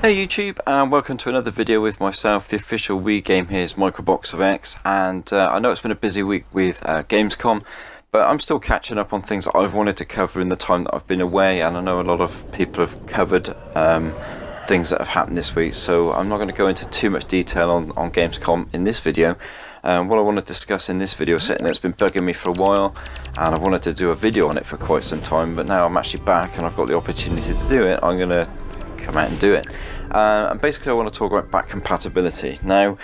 Hey YouTube, and welcome to another video with myself. The official Wii game here is Microbox of X, and I know it's been a busy week with Gamescom, but I'm still catching up on things that I've wanted to cover in the time that I've been away, and I know a lot of people have covered things that have happened this week, so I'm not going to go into too much detail on Gamescom in this video. What I want to discuss in this video is something that's been bugging me for a while, and I've wanted to do a video on it for quite some time, but now I'm actually back and I've got the opportunity to do it. I'm going to come out and do it. And basically I want to talk about back compatibility. Now,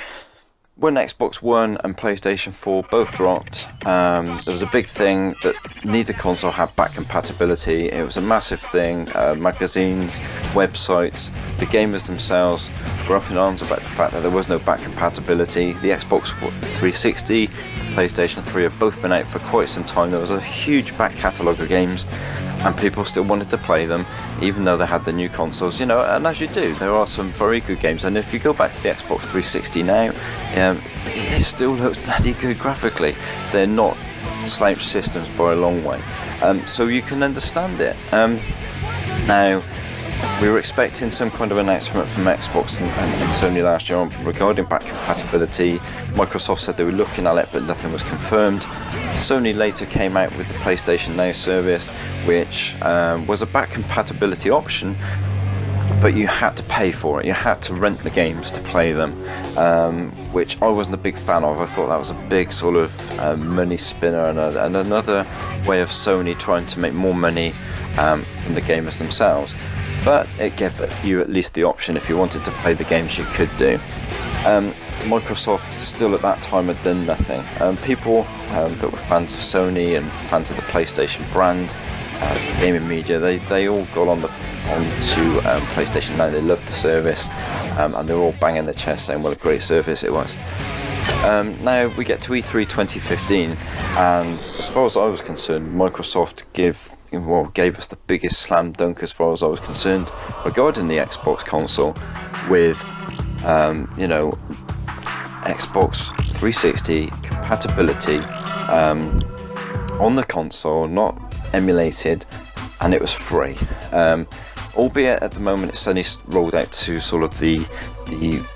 when Xbox One and PlayStation 4 both dropped, there was a big thing that neither console had back compatibility. It was a massive thing. Magazines, websites, the gamers themselves were up in arms about the fact that there was no back compatibility. The Xbox 360, the PlayStation 3 have both been out for quite some time. There was a huge back catalogue of games, and people still wanted to play them even though they had the new consoles, you know. And as you do, there are some very good games, and if you go back to the Xbox 360 now, it still looks bloody good graphically. They're not slouch systems by a long way, so you can understand it. Now, we were expecting some kind of announcement from Xbox and Sony last year regarding back compatibility. Microsoft said they were looking at it, but nothing was confirmed. Sony later came out with the PlayStation Now service, which was a back compatibility option, but you had to pay for it. You had to rent the games to play them, which I wasn't a big fan of. I thought that was a big sort of money spinner and another way of Sony trying to make more money from the gamers themselves. But it gave you at least the option. If you wanted to play the games, you could do. Microsoft still at that time had done nothing. People that were fans of Sony and fans of the PlayStation brand, the gaming media, they all got onto PlayStation Now. They loved the service, and they were all banging their chest saying what a great service it was. Now we get to E3 2015, and as far as I was concerned, Microsoft gave us the biggest slam dunk as far as I was concerned regarding the Xbox console, with Xbox 360 compatibility on the console, not emulated, and it was free. Albeit at the moment it's only rolled out to sort of the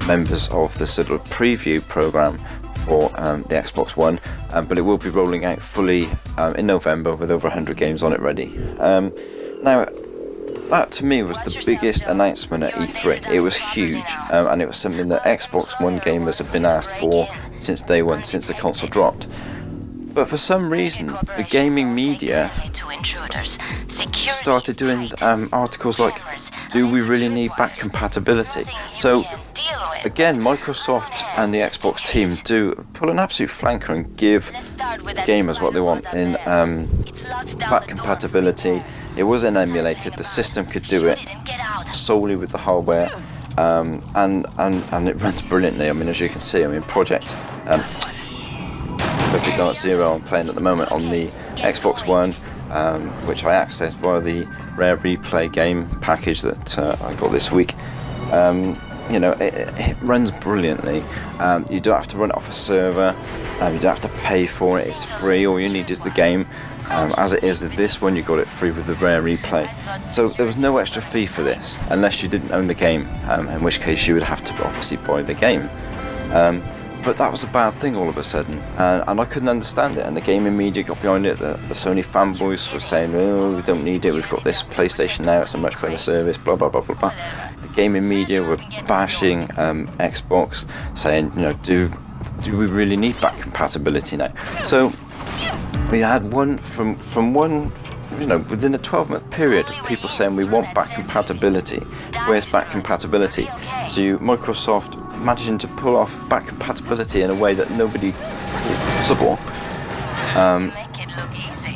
members of the sort of preview program for the Xbox One, but it will be rolling out fully in November with over 100 games on it ready. Now, that to me was the biggest announcement at E3. It was huge, and it was something that Xbox One gamers have been asked for since day one, since the console dropped. But for some reason, the gaming media started doing articles like, do we really need back compatibility? So again, Microsoft and the Xbox team do pull an absolute flanker and give gamers what they want in back compatibility. It wasn't emulated, the system could do it solely with the hardware, and it runs brilliantly. I mean, as you can see, Project Perfect Dark Zero I'm playing at the moment on the Xbox One, which I accessed via the Rare Replay game package that I got this week. It runs brilliantly. You don't have to run it off a server, you don't have to pay for it, it's free. All you need is the game. As it is with this one, you got it free with the Rare Replay. So there was no extra fee for this, unless you didn't own the game, in which case you would have to obviously buy the game. But that was a bad thing all of a sudden, and I couldn't understand it, and the gaming media got behind it. The Sony fanboys were saying, oh, we don't need it, we've got this PlayStation Now, it's a much better service, blah blah blah blah blah. The gaming media were bashing Xbox, saying, do we really need back compatibility now? So we had one from one, within a 12-month period of people saying we want back compatibility. Where's back compatibility? To Microsoft managing to pull off back compatibility in a way that nobody thought possible.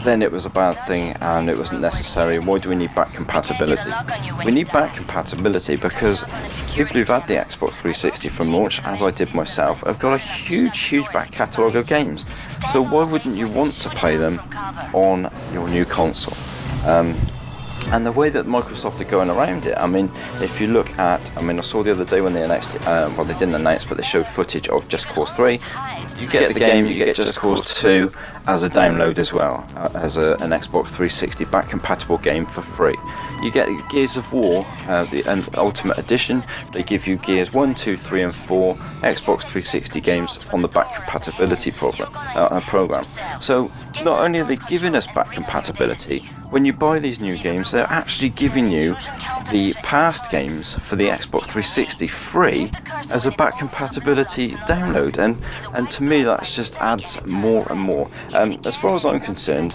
Then it was a bad thing and it wasn't necessary. Why do we need back compatibility? We need back compatibility because people who've had the Xbox 360 from launch, as I did myself, have got a huge back catalogue of games. So why wouldn't you want to play them on your new console? And the way that Microsoft are going around it, I mean, if you look at, I saw the other day when they announced it, well, they didn't announce, but they showed footage of Just Cause 3. You get the game, you get Just Cause 2 as a download as well, as an Xbox 360 back compatible game for free. You get Gears of War, the Ultimate Edition. They give you Gears 1, 2, 3 and 4 Xbox 360 games on the back compatibility program. So not only are they giving us back compatibility, when you buy these new games, they're actually giving you the past games for the Xbox 360 free as a back compatibility download, and to me that just adds more and more. As far as I'm concerned,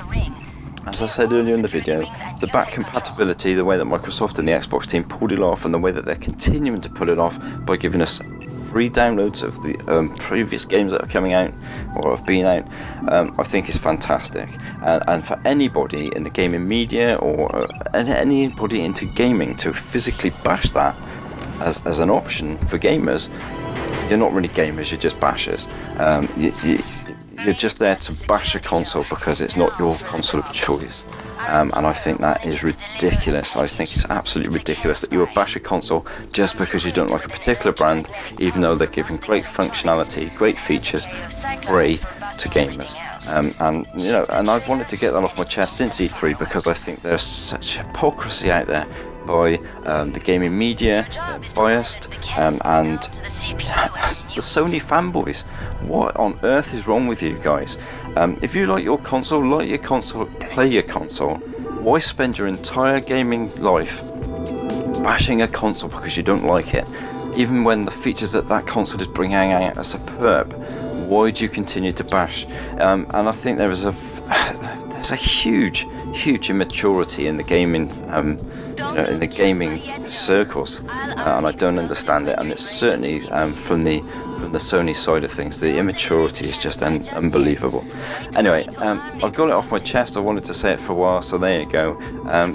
as I said earlier in the video, the back compatibility, the way that Microsoft and the Xbox team pulled it off, and the way that they're continuing to pull it off by giving us free downloads of the previous games that are coming out or have been out, I think is fantastic. And for anybody in the gaming media or anybody into gaming to physically bash that as an option for gamers, you're not really gamers, you're just bashers. You're just there to bash a console because it's not your console of choice. And I think that is ridiculous. I think it's absolutely ridiculous that you would bash a console just because you don't like a particular brand, even though they're giving great functionality, great features, free to gamers. And I've wanted to get that off my chest since E3 because I think there's such hypocrisy out there by the gaming media, biased, and the Sony fanboys. What on earth is wrong with you guys? If you like your console, play your console. Why spend your entire gaming life bashing a console because you don't like it? Even when the features that console is bringing out are superb, why do you continue to bash? And I think there's a huge immaturity in the gaming in the gaming circles, and I don't understand it. And it's certainly from the Sony side of things, the immaturity is just unbelievable. Anyway, I've got it off my chest. I wanted to say it for a while, so there you go.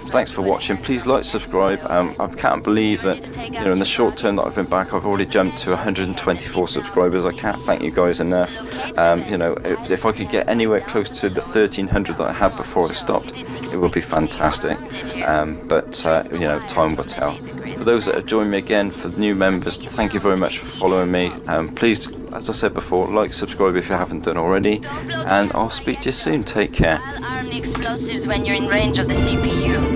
Thanks for watching. Please like, subscribe. I can't believe that in the short term that I've been back, I've already jumped to 124 subscribers. I can't thank you guys enough. If I could get anywhere close to the 1300 that I had before I stopped, it would be fantastic. But time will tell. For those that have joined me again, for new members, thank you very much for following me. Please, as I said before, like, subscribe if you haven't done already, and I'll speak to you soon. Take care. I'll arm the explosives when you're in range of the CPU.